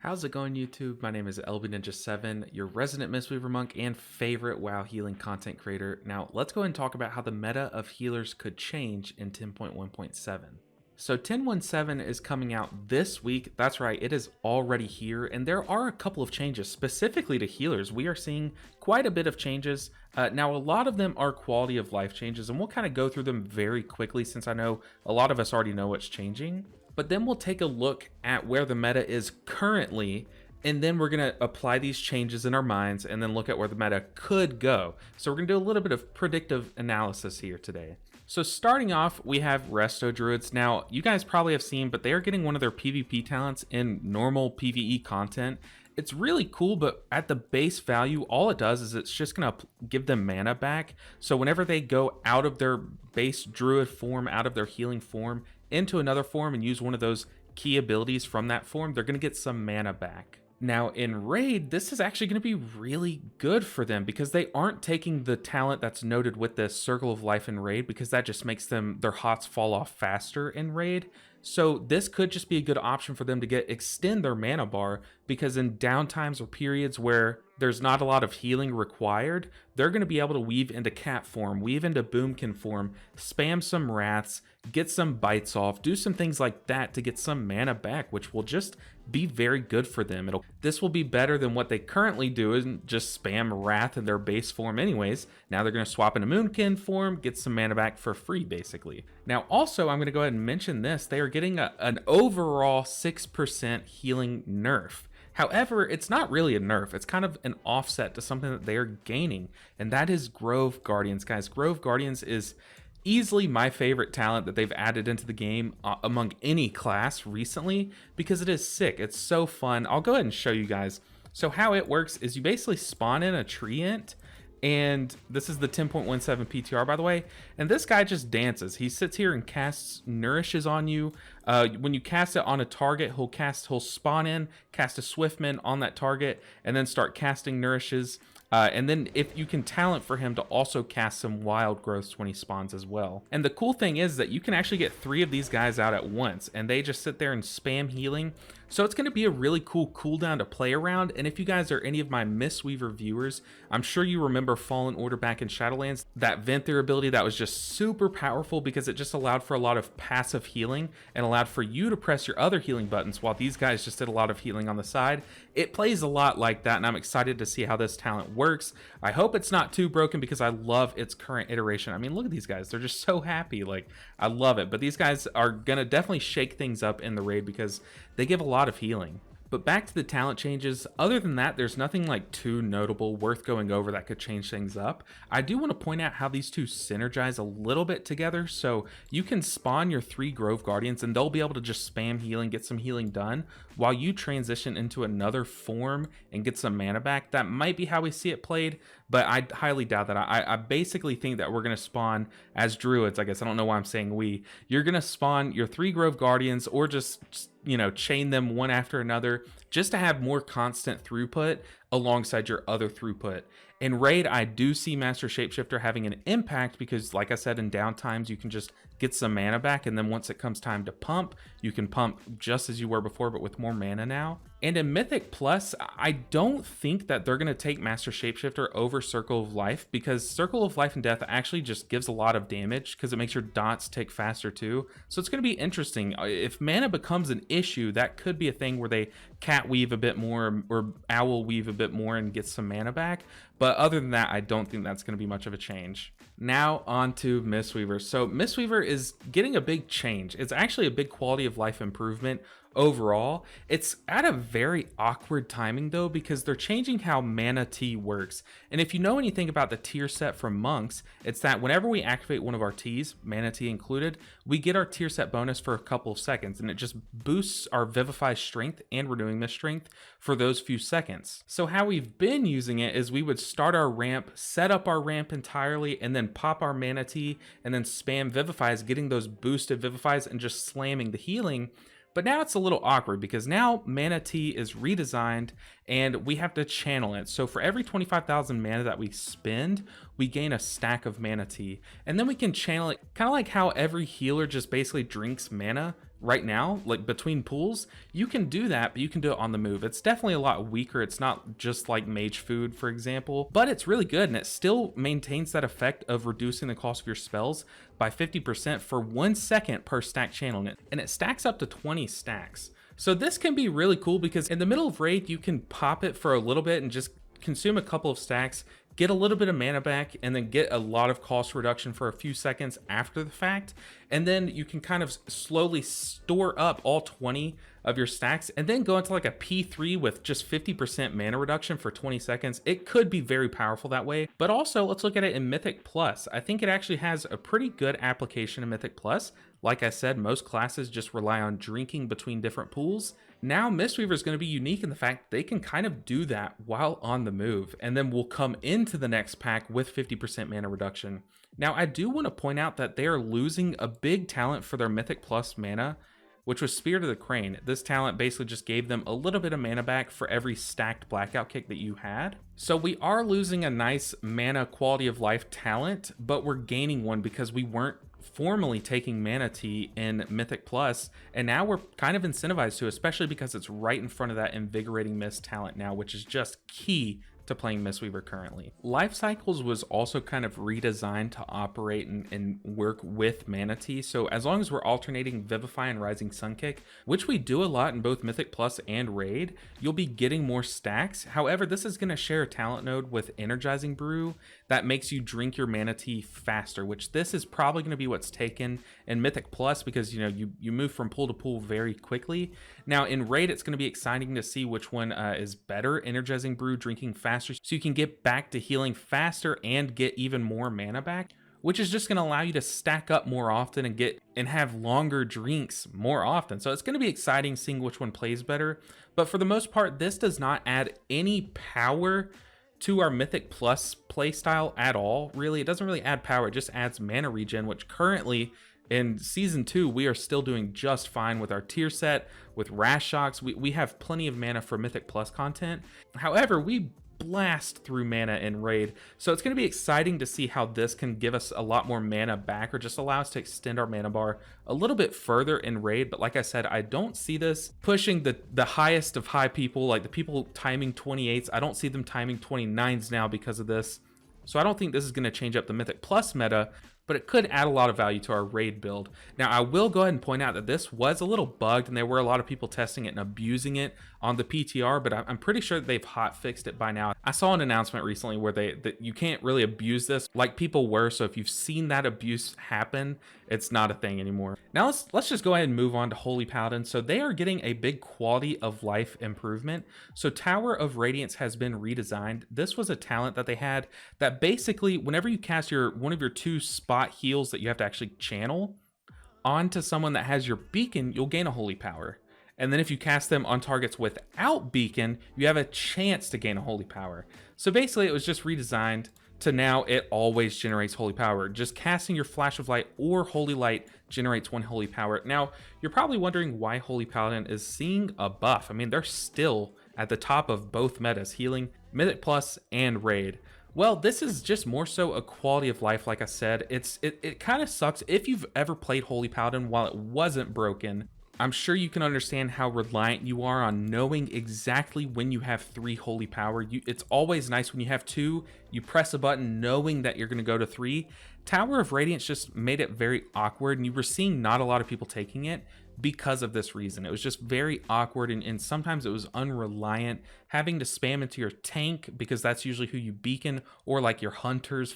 How's it going, YouTube? My name is LBNinja7, your resident Mistweaver monk and favorite WoW healing content creator. Now, let's go ahead and talk about how the meta of healers could change in 10.1.7. So 10.1.7 is coming out this week. That's right, it is already here, and there are a couple of changes specifically to healers. We are seeing quite a bit of changes. Now, a lot of them are quality of life changes, and we'll kind of go through them very quickly since I know a lot of us already know what's changing. But then we'll take a look at where the meta is currently, and then we're going to apply these changes in our minds and then look at where the meta could go. So we're going to do a little bit of predictive analysis here today. So starting off, we have Resto Druids. Now, you guys probably have seen, but they are getting one of their PvP talents in normal PvE content. It's really cool, but at the base value, all it does is it's just going to give them mana back. So whenever they go out of their base druid form, out of their healing form, into another form and use one of those key abilities from that form, they're going to get some mana back. Now in Raid, this is actually going to be really good for them because they aren't taking the talent that's noted with the Circle of Life in Raid, because that just makes their HOTS fall off faster in Raid. So this could just be a good option for them to extend their mana bar, because in downtimes or periods where there's not a lot of healing required, they're going to be able to weave into cat form, weave into boomkin form, spam some wraths, get some bites off, do some things like that to get some mana back, which will just be very good for them. This will be better than what they currently do and just spam wrath in their base form anyways. Now they're going to swap into moonkin form, get some mana back for free basically. Now also, I'm going to go ahead and mention this, they are getting an overall 6% healing nerf. However, it's not really a nerf, it's kind of an offset to something that they are gaining, and that is Grove Guardians. Guys, Grove Guardians is easily my favorite talent that they've added into the game among any class recently, because it is sick. It's so fun. I'll go ahead and show you guys. So how it works is you basically spawn in a treant, and this is the 10.17 PTR, by the way, and this guy just dances. He sits here and casts Nourishes on you. When you cast it on a target, he'll spawn in, cast a Swiftman on that target, and then start casting Nourishes. And then if you can talent for him to also cast some wild growths when he spawns as well. And the cool thing is that you can actually get 3 of these guys out at once, and they just sit there and spam healing. So it's going to be a really cool cooldown to play around. And if you guys are any of my Mistweaver viewers, I'm sure you remember Fallen Order back in Shadowlands, that Venthyr ability that was just super powerful because it just allowed for a lot of passive healing and allowed for you to press your other healing buttons while these guys just did a lot of healing on the side. It plays a lot like that, and I'm excited to see how this talent works. I hope it's not too broken because I love its current iteration. I mean, look at these guys. They're just so happy. Like, I love it. But these guys are going to definitely shake things up in the raid because they give a lot of healing. But back to the talent changes, other than that, there's nothing like too notable worth going over that could change things up. I do want to point out how these two synergize a little bit together. So you can spawn your 3 Grove Guardians and they'll be able to just spam healing, get some healing done, while you transition into another form and get some mana back. That might be how we see it played, but I highly doubt that. I basically think that we're going to spawn as druids, I guess. I don't know why I'm saying we. You're going to spawn your 3 Grove Guardians, or just chain them one after another just to have more constant throughput alongside your other throughput. In Raid, I do see Master Shapeshifter having an impact because, like I said, in downtimes, you can just get some mana back, and then once it comes time to pump, you can pump just as you were before, but with more mana now. And in Mythic Plus, I don't think that they're going to take Master Shapeshifter over Circle of Life, because Circle of Life and Death actually just gives a lot of damage because it makes your dots tick faster too. So it's going to be interesting. If mana becomes an issue, that could be a thing where they cat weave a bit more or owl weave a bit more and get some mana back. But other than that, I don't think that's going to be much of a change. Now on to Mistweaver. So Mistweaver is getting a big change. It's actually a big quality of life improvement overall. It's at a very awkward timing though, because they're changing how Mana Tea works. And if you know anything about the tier set from monks, it's that whenever we activate one of our teas, Mana Tea included, we get our tier set bonus for a couple of seconds, and it just boosts our Vivify strength and renewing this strength for those few seconds. So how we've been using it is we would start our ramp, set up our ramp entirely, and then pop our Mana Tea, and then spam Vivifies, getting those boosted Vivifies and just slamming the healing. But now it's a little awkward because now Mana Tea is redesigned and we have to channel it. So for every 25,000 mana that we spend, we gain a stack of Mana Tea. And then we can channel it kind of like how every healer just basically drinks mana right now, like between pools, you can do that, but you can do it on the move. It's definitely a lot weaker. It's not just like mage food, for example, but it's really good, and it still maintains that effect of reducing the cost of your spells by 50% for 1 second per stack channel, and it stacks up to 20 stacks. So this can be really cool because in the middle of raid, you can pop it for a little bit and just consume a couple of stacks, get a little bit of mana back, and then get a lot of cost reduction for a few seconds after the fact. And then you can kind of slowly store up all 20 of your stacks and then go into like a P3 with just 50% mana reduction for 20 seconds. It could be very powerful that way. But also, let's look at it in Mythic Plus. I think it actually has a pretty good application in Mythic Plus. Like I said, most classes just rely on drinking between different pools. Now Mistweaver is going to be unique in the fact they can kind of do that while on the move, and then we'll come into the next pack with 50% mana reduction. Now I do want to point out that they are losing a big talent for their Mythic Plus mana, which was Spirit of the Crane. This talent basically just gave them a little bit of mana back for every stacked blackout kick that you had. So we are losing a nice mana quality of life talent, but we're gaining one because we weren't formally taking Mana Tea in Mythic Plus, and now we're kind of incentivized to, especially because it's right in front of that Invigorating Mist talent now, which is just key to playing Mistweaver currently. Life Cycles was also kind of redesigned to operate and work with Mana Tea, so as long as we're alternating Vivify and Rising Sun Kick, which we do a lot in both Mythic Plus and Raid, you'll be getting more stacks. However, this is going to share a talent node with Energizing Brew that makes you drink your Mana Tea faster, which this is probably going to be what's taken in Mythic Plus because, you know, you move from pool to pool very quickly. Now in Raid, it's going to be exciting to see which one is better, Energizing Brew, drinking faster, so you can get back to healing faster and get even more mana back, which is just going to allow you to stack up more often and have longer drinks more often. So it's going to be exciting seeing which one plays better. But for the most part, this does not add any power to our Mythic Plus playstyle at all. Really, it doesn't really add power. It just adds mana regen, which currently in Season 2, we are still doing just fine with our tier set, with Rash Shocks. We have plenty of mana for Mythic Plus content. However, we blast through mana in Raid, so it's going to be exciting to see how this can give us a lot more mana back, or just allow us to extend our mana bar a little bit further in Raid. But like I said, I don't see this pushing the highest of high people, like the people timing 28s. I don't see them timing 29s now because of this, so I don't think this is going to change up the Mythic Plus meta, but it could add a lot of value to our Raid build. Now, I will go ahead and point out that this was a little bugged, and there were a lot of people testing it and abusing it on the PTR, but I'm pretty sure that they've hot fixed it by now. I saw an announcement recently where that you can't really abuse this like people were, so if you've seen that abuse happen, it's not a thing anymore. Now let's just go ahead and move on to Holy Paladin. So they are getting a big quality of life improvement. So Tower of Radiance has been redesigned. This was a talent that they had that basically whenever you cast one of your 2 spot heals that you have to actually channel onto someone that has your beacon, you'll gain a holy power. And then if you cast them on targets without beacon, you have a chance to gain a holy power. So basically it was just redesigned to now it always generates holy power. Just casting your Flash of Light or Holy Light generates 1 holy power. Now, you're probably wondering why Holy Paladin is seeing a buff. I mean, they're still at the top of both metas, healing, Mythic Plus, and Raid. Well, this is just more so a quality of life. Like I said, it kind of sucks. If you've ever played Holy Paladin while it wasn't broken, I'm sure you can understand how reliant you are on knowing exactly when you have 3 holy power. It's always nice when you have 2, you press a button knowing that you're going to go to 3. Tower of Radiance just made it very awkward, and you were seeing not a lot of people taking it because of this reason. It was just very awkward, and sometimes it was unreliant, having to spam into your tank because that's usually who you beacon, or like your hunters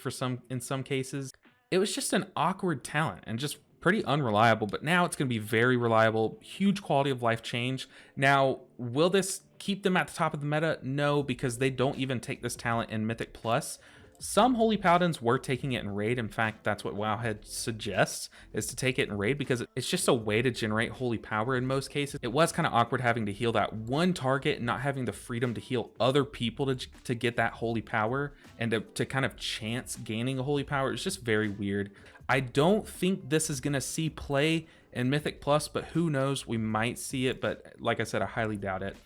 in some cases. It was just an awkward talent and just pretty unreliable, but now it's going to be very reliable. Huge quality of life change. Now, will this keep them at the top of the meta? No, because they don't even take this talent in Mythic Plus. Some Holy Paladins were taking it in Raid. In fact, that's what Wowhead suggests, is to take it in Raid because it's just a way to generate holy power in most cases. It was kind of awkward having to heal that one target and not having the freedom to heal other people to get that holy power and to kind of chance gaining a holy power. It's just very weird. I don't think this is going to see play in Mythic Plus, but who knows? We might see it, but like I said, I highly doubt it.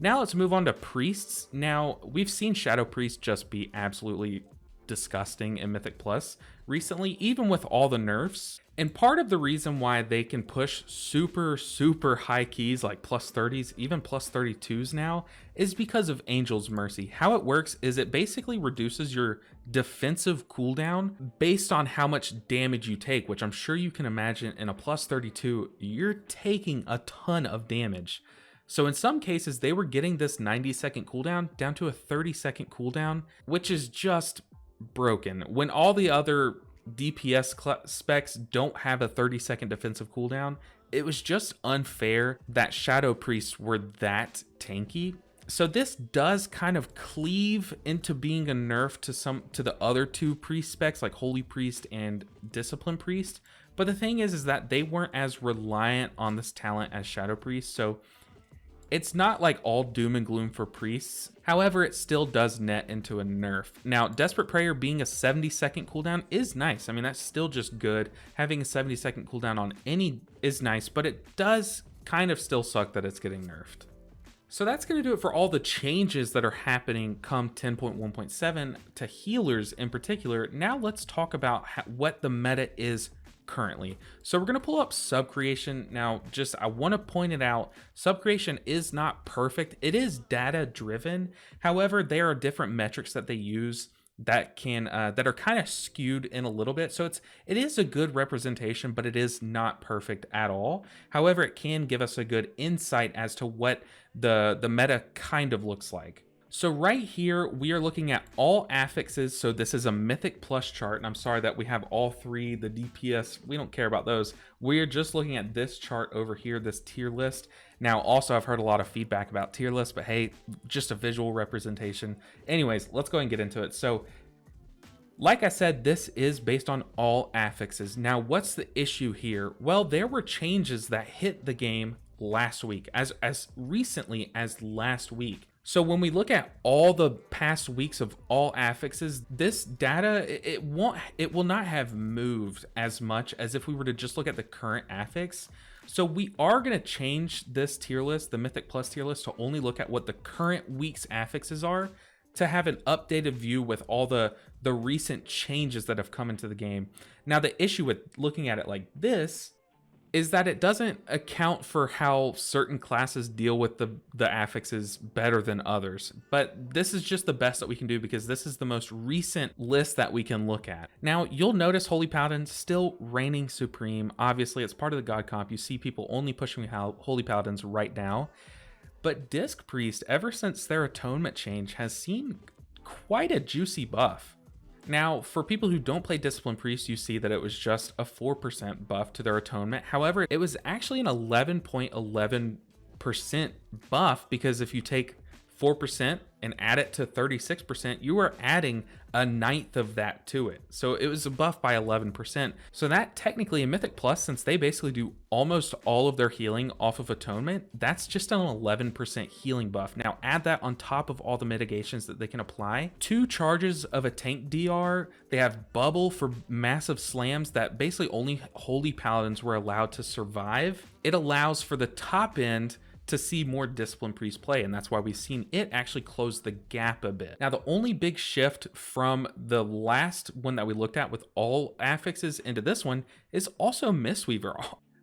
Now let's move on to Priests. Now, we've seen Shadow Priest just be absolutely disgusting in Mythic Plus recently, even with all the nerfs. And part of the reason why they can push super, super high keys like plus 30s, even plus 32s now, is because of Angel's Mercy. How it works is it basically reduces your defensive cooldown based on how much damage you take, which I'm sure you can imagine in a plus 32, you're taking a ton of damage. So in some cases, they were getting this 90-second cooldown down to a 30-second cooldown, which is just broken. When all the other DPS specs don't have a 30-second defensive cooldown, it was just unfair that Shadow Priests were that tanky. So this does kind of cleave into being a nerf to the other two priest specs like Holy Priest and Discipline Priest. But the thing is that they weren't as reliant on this talent as Shadow Priest, so it's not like all doom and gloom for priests. However, it still does net into a nerf. Now, Desperate Prayer being a 70-second cooldown is nice. I mean, that's still just good. Having a 70-second cooldown on any is nice, but it does kind of still suck that it's getting nerfed. So that's going to do it for all the changes that are happening come 10.1.7 to healers in particular. Now let's talk about what the meta is currently. So we're going to pull up sub creation. Now, I want to point it out, sub creation is not perfect. It is data driven. However, there are different metrics that they use that are kind of skewed in a little bit. So it is a good representation, but it is not perfect at all. However, it can give us a good insight as to what the meta kind of looks like. So right here, we are looking at all affixes. So this is a Mythic Plus chart. And I'm sorry that we have all three, the DPS, we don't care about those. We're just looking at this chart over here, this tier list. Now, also, I've heard a lot of feedback about tier lists, but hey, just a visual representation. Anyways, let's go and get into it. So like I said, this is based on all affixes. Now, what's the issue here? Well, there were changes that hit the game last week, as recently as last week. So when we look at all the past weeks of all affixes, this data, it will not have moved as much as if we were to just look at the current affix. So we are going to change this tier list, the Mythic Plus tier list, to only look at what the current week's affixes are, to have an updated view with all the recent changes that have come into the game. Now, the issue with looking at it like this is that it doesn't account for how certain classes deal with the affixes better than others. But this is just the best that we can do because this is the most recent list that we can look at. Now, you'll notice Holy Paladin still reigning supreme. Obviously, it's part of the God comp. You see people only pushing Holy Paladins right now. But Disc Priest, ever since their atonement change, has seen quite a juicy buff. Now, for people who don't play Discipline Priest, you see that it was just a 4% buff to their atonement. However, it was actually an 11.11% buff, because if you take 4% and add it to 36%, you are adding a ninth of that to it. So it was a buff by 11%. So that technically in Mythic Plus, since they basically do almost all of their healing off of atonement, that's just an 11% healing buff. Now add that on top of all the mitigations that they can apply. 2 charges of a tank DR. They have bubble for massive slams that basically only Holy Paladins were allowed to survive. It allows for the top end to see more Discipline Priest play, and that's why we've seen it actually close the gap a bit. Now, the only big shift from the last one that we looked at with all affixes into this one is also Mistweaver.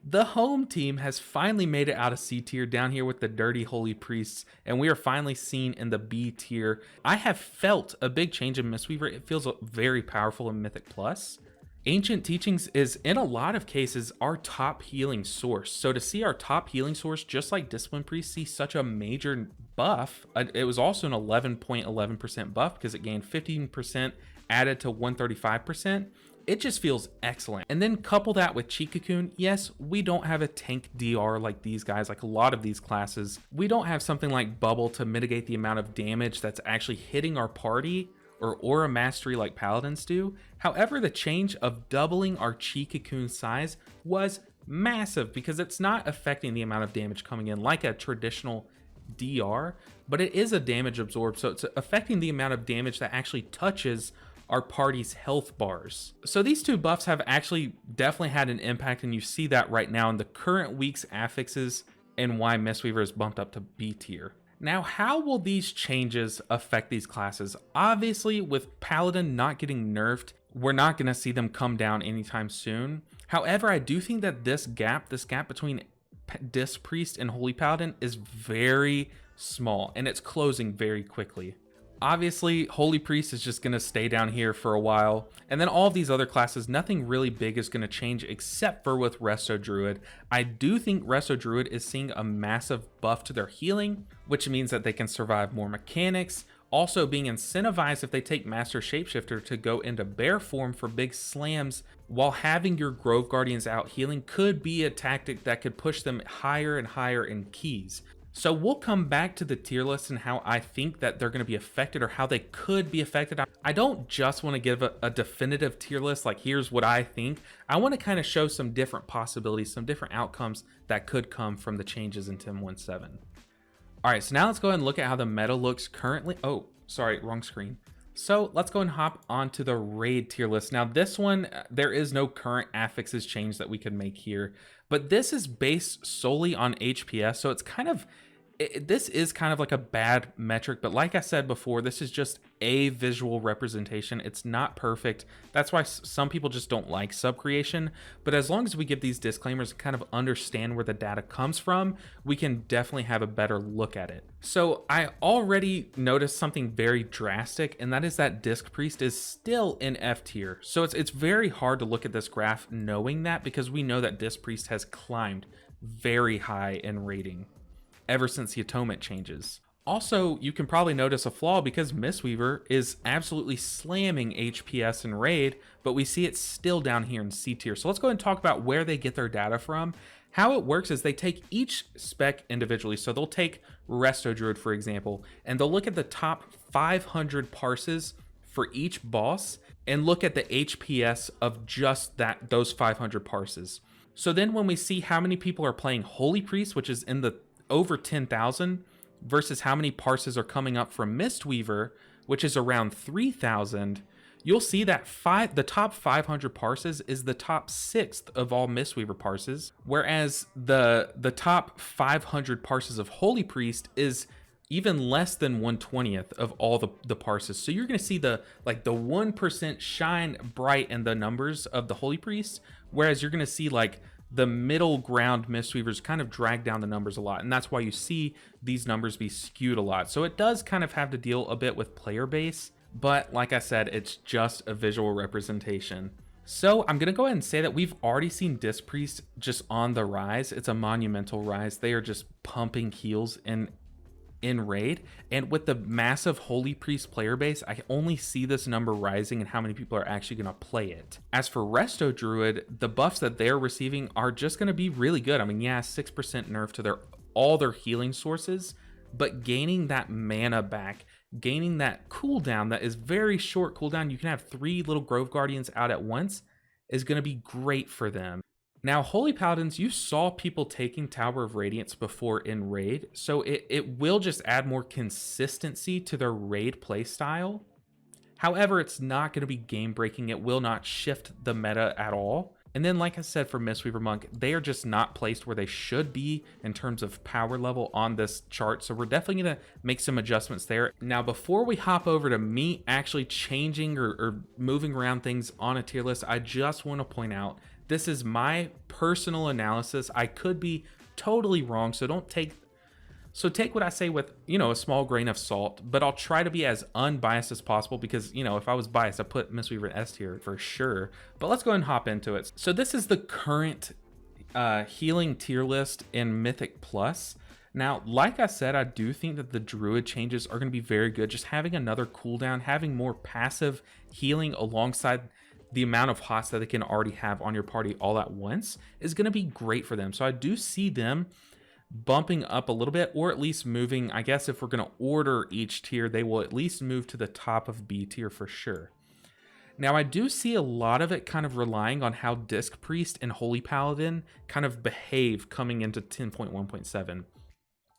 The home team has finally made it out of C tier down here with the dirty Holy Priests, and we are finally seen in the B tier. I have felt a big change in Mistweaver. It feels very powerful in Mythic Plus. Ancient Teachings is, in a lot of cases, our top healing source. So to see our top healing source, just like Discipline Priest, see such a major buff, it was also an 11.11% buff because it gained 15% added to 135%. It just feels excellent. And then couple that with Chi Cocoon. Yes, we don't have a tank DR like these guys, like a lot of these classes. We don't have something like Bubble to mitigate the amount of damage that's actually hitting our party, or Aura Mastery like Paladins do. However, the change of doubling our Chi Cocoon size was massive because it's not affecting the amount of damage coming in like a traditional DR, but it is a damage absorb, so it's affecting the amount of damage that actually touches our party's health bars. So these 2 buffs have actually definitely had an impact, and you see that right now in the current week's affixes and why Mistweaver is bumped up to B tier. Now, how will these changes affect these classes? Obviously, with Paladin not getting nerfed, we're not going to see them come down anytime soon. However, I do think that this gap between Disc Priest and Holy Paladin is very small, and it's closing very quickly. Obviously, Holy Priest is just going to stay down here for a while, and then all of these other classes, nothing really big is going to change except for with Resto Druid. I do think Resto Druid is seeing a massive buff to their healing, which means that they can survive more mechanics, also being incentivized if they take Master Shapeshifter to go into bear form for big slams, while having your Grove Guardians out healing could be a tactic that could push them higher and higher in keys. So we'll come back to the tier list and how I think that they're going to be affected or how they could be affected. I don't just want to give a definitive tier list, like here's what I think. I want to kind of show some different possibilities, some different outcomes that could come from the changes in 10.17. All right, so now let's go ahead and look at how the meta looks currently. Oh, sorry, wrong screen. So let's go and hop onto the raid tier list. Now this one, there is no current affixes change that we could make here, but this is based solely on HPS. So it's kind of, this is kind of like a bad metric, but like I said before, this is just a visual representation. It's not perfect. That's why some people just don't like sub creation. But as long as we give these disclaimers and kind of understand where the data comes from, we can definitely have a better look at it. So I already noticed something very drastic, and that is that Disc Priest is still in F tier. So it's very hard to look at this graph knowing that, because we know that Disc Priest has climbed very high in rating ever since the atonement changes. Also, you can probably notice a flaw because Mistweaver is absolutely slamming HPS and raid, but we see it still down here in C tier. So let's go ahead and talk about where they get their data from. How it works is they take each spec individually. So they'll take Resto Druid, for example, and they'll look at the top 500 parses for each boss and look at the HPS of just those 500 parses. So then when we see how many people are playing Holy Priest, which is in the over 10,000, versus how many parses are coming up from Mistweaver, which is around 3,000, you'll see that the top 500 parses is the top 6th of all Mistweaver parses, whereas the top 500 parses of Holy Priest is even less than 1/20th of all the parses. So you're going to see the 1% shine bright in the numbers of the Holy Priest, whereas you're going to see like the middle ground Mistweavers kind of drag down the numbers a lot, and that's why you see these numbers be skewed a lot. So it does kind of have to deal a bit with player base, but like I said, it's just a visual representation. So I'm gonna go ahead and say that we've already seen Disc Priest just on the rise. It's a monumental rise. They are just pumping heals in raid, and with the massive Holy Priest player base, I only see this number rising and how many people are actually going to play it. As for Resto Druid, the buffs that they're receiving are just going to be really good. I mean, yeah, 6% nerf to all their healing sources, but gaining that mana back, gaining that cooldown that is very short cooldown, you can have 3 little Grove Guardians out at once, is going to be great for them. Now, Holy Paladins, you saw people taking Tower of Radiance before in raid, so it will just add more consistency to their raid playstyle. However, it's not going to be game breaking. It will not shift the meta at all. And then, like I said, for Mistweaver Monk, they are just not placed where they should be in terms of power level on this chart. So we're definitely going to make some adjustments there. Now, before we hop over to me actually changing or moving around things on a tier list, I just want to point out, this is my personal analysis. I could be totally wrong, so take what I say with, a small grain of salt, but I'll try to be as unbiased as possible because, if I was biased, I put Mistweaver in S tier for sure. But let's go ahead and hop into it. So this is the current healing tier list in Mythic Plus. Now, like I said, I do think that the Druid changes are going to be very good. Just having another cooldown, having more passive healing alongside the amount of hots that they can already have on your party all at once is going to be great for them. So I do see them bumping up a little bit, or at least moving. I guess if we're going to order each tier, they will at least move to the top of B tier for sure. Now, I do see a lot of it kind of relying on how Disc Priest and Holy Paladin kind of behave coming into 10.1.7.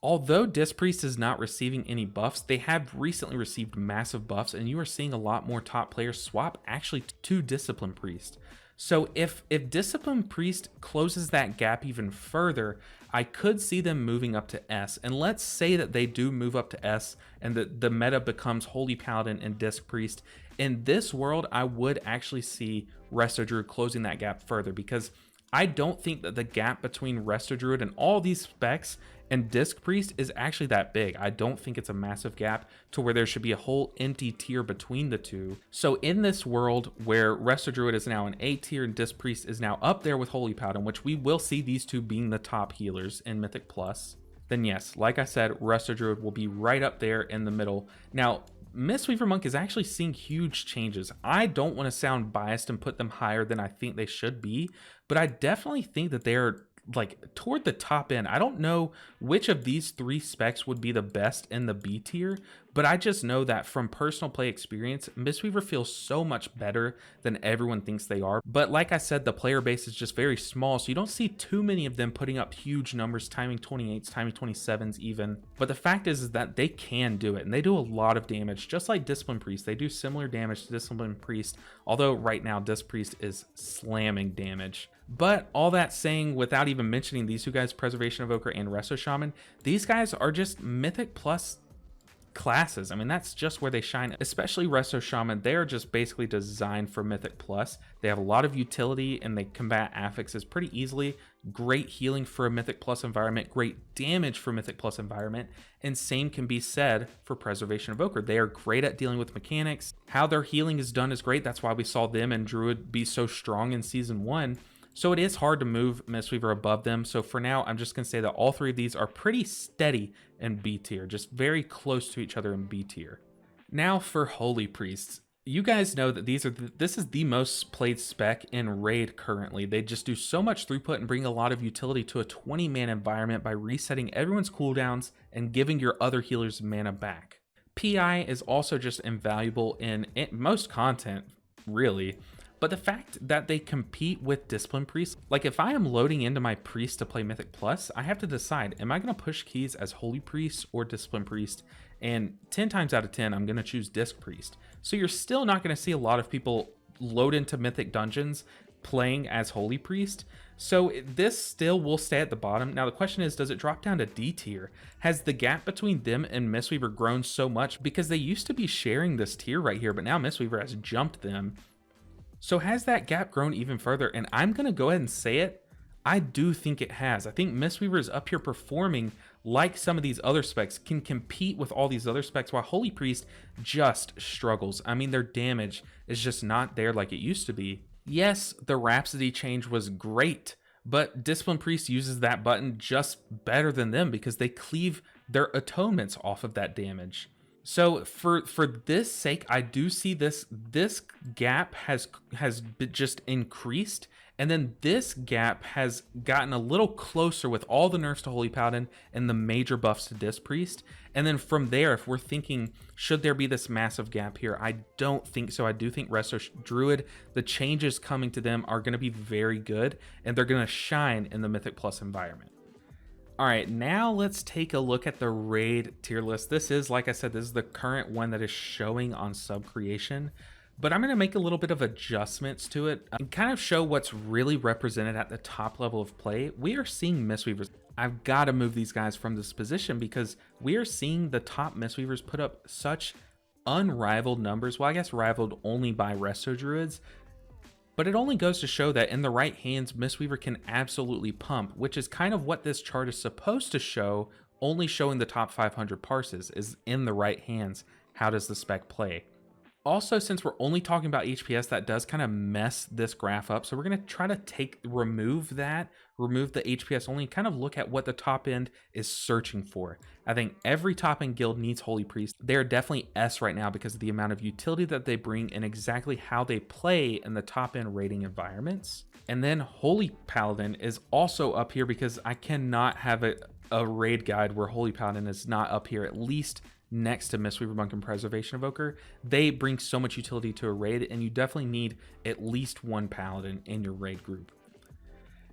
Although Disc Priest is not receiving any buffs, they have recently received massive buffs, and you are seeing a lot more top players swap actually to Discipline Priest. So if Discipline Priest closes that gap even further, I could see them moving up to S. And let's say that they do move up to S and the meta becomes Holy Paladin and Disc Priest. In this world, I would actually see Resto Druid closing that gap further, because I don't think that the gap between Resto Druid and all these specs and Disc Priest is actually that big. I don't think it's a massive gap to where there should be a whole empty tier between the two. So in this world where Resto Druid is now an A tier and Disc Priest is now up there with Holy Paladin, which we will see these two being the top healers in Mythic Plus, then yes, like I said, Resto Druid will be right up there in the middle. Now, Mistweaver Monk is actually seeing huge changes. I don't want to sound biased and put them higher than I think they should be, but I definitely think that they're like toward the top end. I don't know which of these three specs would be the best in the B tier, but I just know that from personal play experience, Mistweaver feels so much better than everyone thinks they are. But like I said, the player base is just very small, so you don't see too many of them putting up huge numbers, timing 28s, timing 27s even. But the fact is that they can do it, and they do a lot of damage, just like Discipline Priest. They do similar damage to Discipline Priest, although right now Disc Priest is slamming damage. But all that saying, without even mentioning these two guys, Preservation Evoker and Resto Shaman, these guys are just Mythic Plus classes. I mean, that's just where they shine, especially Resto Shaman. They're just basically designed for Mythic Plus. They have a lot of utility and they combat affixes pretty easily. Great healing for a Mythic Plus environment, great damage for Mythic Plus environment, and same can be said for Preservation Evoker. They are great at dealing with mechanics. How their healing is done is great. That's why we saw them and Druid be so strong in Season 1. So it is hard to move Mistweaver above them. So for now, I'm just going to say that all three of these are pretty steady in B tier, just very close to each other in B tier. Now for Holy Priests. You guys know that this is the most played spec in Raid currently. They just do so much throughput and bring a lot of utility to a 20-man environment by resetting everyone's cooldowns and giving your other healers mana back. PI is also just invaluable in most content, really. But the fact that they compete with Discipline Priest, like if I am loading into my Priest to play Mythic Plus, I have to decide, am I going to push keys as Holy Priest or Discipline Priest? And 10 times out of 10, I'm going to choose Disc Priest. So you're still not going to see a lot of people load into Mythic Dungeons playing as Holy Priest. So this still will stay at the bottom. Now the question is, does it drop down to D tier? Has the gap between them and Mistweaver grown so much? Because they used to be sharing this tier right here, but now Mistweaver has jumped them. So has that gap grown even further? And I'm going to go ahead and say it. I do think it has. I think Mistweaver is up here performing like some of these other specs, can compete with all these other specs, while Holy Priest just struggles. I mean, their damage is just not there like it used to be. Yes, the Rhapsody change was great, but Discipline Priest uses that button just better than them because they cleave their atonements off of that damage. So for this sake, I do see this gap has just increased, and then this gap has gotten a little closer with all the nerfs to Holy Paladin and the major buffs to Disc Priest. And then from there, if we're thinking, should there be this massive gap here? I don't think so. I do think Resto Druid, the changes coming to them are going to be very good, and they're going to shine in the Mythic Plus environment. All right, now let's take a look at the Raid tier list. This is, like I said, this is the current one that is showing on Sub Creation, but I'm going to make a little bit of adjustments to it and kind of show what's really represented at the top level of play. We are seeing Mistweavers. I've got to move these guys from this position because we are seeing the top Mistweavers put up such unrivaled numbers. Well, I guess rivaled only by Resto Druids. But it only goes to show that in the right hands, Mistweaver can absolutely pump, which is kind of what this chart is supposed to show, only showing the top 500 parses is in the right hands. How does the spec play? Also, since we're only talking about HPS, that does kind of mess this graph up. So we're going to try to remove the HPS only, and kind of look at what the top end is searching for. I think every top end guild needs Holy Priest. They're definitely S right now because of the amount of utility that they bring and exactly how they play in the top end raiding environments. And then Holy Paladin is also up here because I cannot have a raid guide where Holy Paladin is not up here, at least next to Mistweaver Monk and Preservation Evoker. They bring so much utility to a raid, and you definitely need at least one Paladin in your raid group.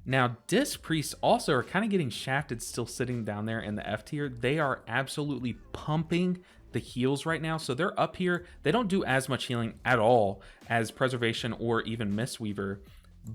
Now, Disc Priests also are kind of getting shafted, still sitting down there in the F tier. They are absolutely pumping the heals right now, so they're up here. They don't do as much healing at all as Preservation or even Mistweaver,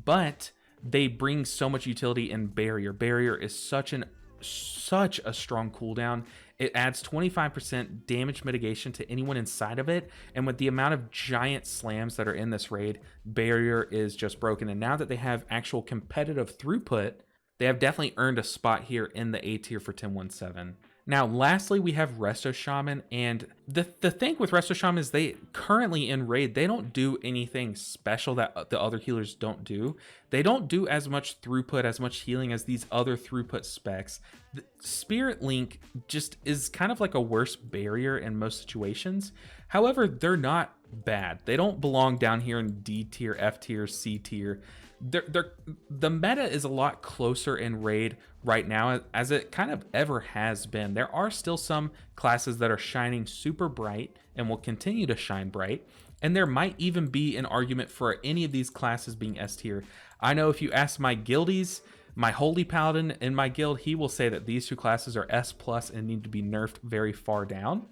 but they bring so much utility in barrier. Barrier is such a strong cooldown. It adds 25% damage mitigation to anyone inside of it, and with the amount of giant slams that are in this raid, barrier is just broken. And now that they have actual competitive throughput, they have definitely earned a spot here in the A tier for 10.17. Now, lastly, we have Resto Shaman, and the thing with Resto Shaman is they currently in raid, they don't do anything special that the other healers don't do. They don't do as much throughput, as much healing as these other throughput specs. The Spirit Link just is kind of like a worse barrier in most situations. However, they're not bad. They don't belong down here in D tier, F tier, C tier. The meta is a lot closer in raid right now as it kind of ever has been. There are still some classes that are shining super bright and will continue to shine bright, and there might even be an argument for any of these classes being S tier. I know if you ask my guildies, my holy paladin in my guild, he will say that these two classes are S plus and need to be nerfed very far down.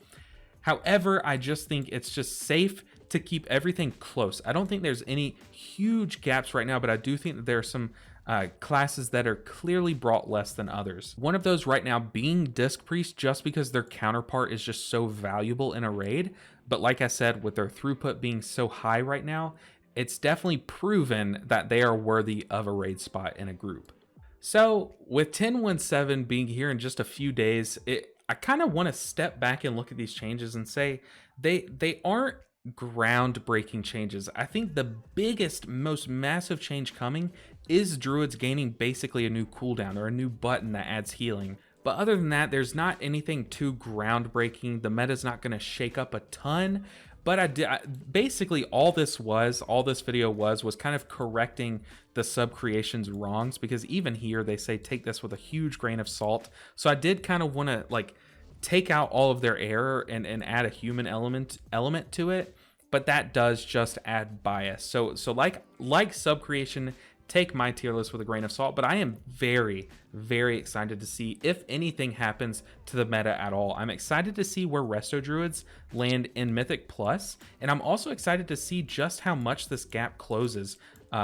However, I just think it's just safe to keep everything close. I don't think there's any huge gaps right now, but I do think that there are some classes that are clearly brought less than others. One of those right now being Disc Priest, just because their counterpart is just so valuable in a raid. But like I said, with their throughput being so high right now, it's definitely proven that they are worthy of a raid spot in a group. So with 10.17 being here in just a few days, I kind of want to step back and look at these changes and say they aren't groundbreaking changes. I think the biggest, most massive change coming is Druids gaining basically a new cooldown or a new button that adds healing. But other than that, there's not anything too groundbreaking. The meta's not going to shake up a ton. But basically all this video was kind of correcting the sub creation's wrongs, because even here they say take this with a huge grain of salt. So I did kind of want to like take out all of their error and add a human element to it, but that does just add bias. So like sub creation, take my tier list with a grain of salt, but I am very, very excited to see if anything happens to the meta at all. I'm excited to see where Resto Druids land in Mythic Plus, and I'm also excited to see just how much this gap closes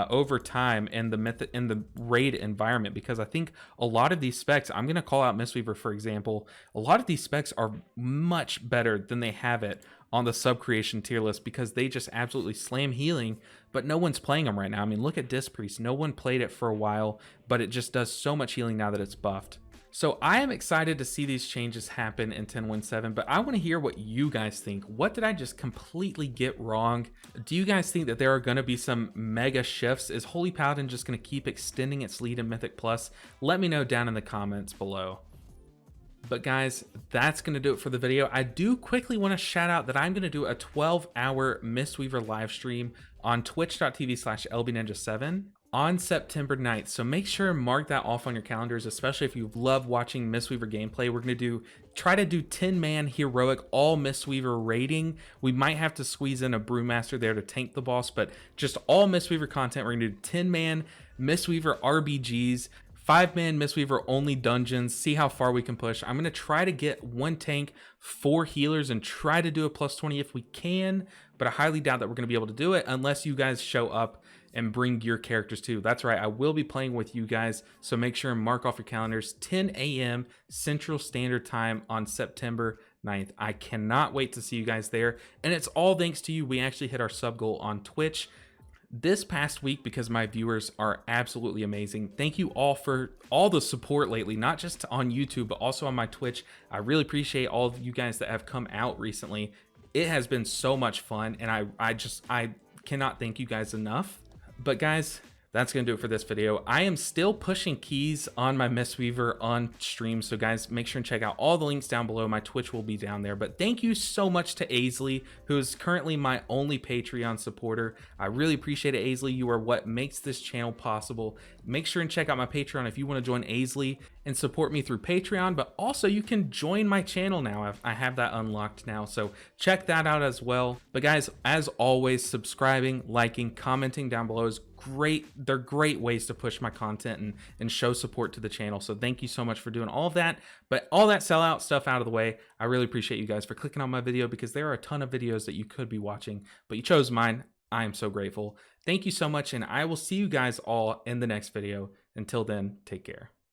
over time in the raid environment, because I think a lot of these specs, I'm going to call out Mistweaver for example, a lot of these specs are much better than they have it on the sub creation tier list, because they just absolutely slam healing, but no one's playing them right now. I mean, look at Disc Priest. No one played it for a while, but it just does so much healing now that it's buffed. So I am excited to see these changes happen in 10.17, but I want to hear what you guys think. What did I just completely get wrong? Do you guys think that there are going to be some mega shifts? Is Holy Paladin just going to keep extending its lead in Mythic Plus? Let me know down in the comments below. But guys, that's going to do it for the video. I do quickly want to shout out that I'm going to do a 12-hour Mistweaver live stream on twitch.tv/lbninja7 on September 9th. So make sure and mark that off on your calendars, especially if you love watching Mistweaver gameplay. We're going to try to do 10-man heroic all Mistweaver raiding. We might have to squeeze in a Brewmaster there to tank the boss, but just all Mistweaver content. We're going to do 10-man Mistweaver RBGs, 5-man Mistweaver only dungeons, see how far we can push. I'm going to try to get 1 tank, 4 healers, and try to do a +20 if we can, but I highly doubt that we're going to be able to do it unless you guys show up and bring your characters too. That's right, I will be playing with you guys, so make sure and mark off your calendars. 10 a.m. Central Standard Time on September 9th. I cannot wait to see you guys there, and it's all thanks to you. We actually hit our sub goal on Twitch this past week because my viewers are absolutely amazing. Thank you all for all the support lately, not just on YouTube, but also on my Twitch. I really appreciate all of you guys that have come out recently. It has been so much fun, and I cannot thank you guys enough. But guys, that's going to do it for this video. I am still pushing keys on my Mistweaver on stream, so guys, make sure and check out all the links down below. My Twitch will be down there. But thank you so much to Aisley, who is currently my only Patreon supporter. I really appreciate it, Aisley. You are what makes this channel possible. Make sure and check out my Patreon if you want to join Aisley and support me through Patreon, but also you can join my channel now. I have that unlocked now, so check that out as well. But guys, as always, subscribing, liking, commenting down below is great. They're great ways to push my content and show support to the channel, so thank you so much for doing all of that. But all that sellout stuff out of the way, I really appreciate you guys for clicking on my video, because there are a ton of videos that you could be watching, but you chose mine. I am so grateful. Thank you so much, and I will see you guys all in the next video. Until then, take care.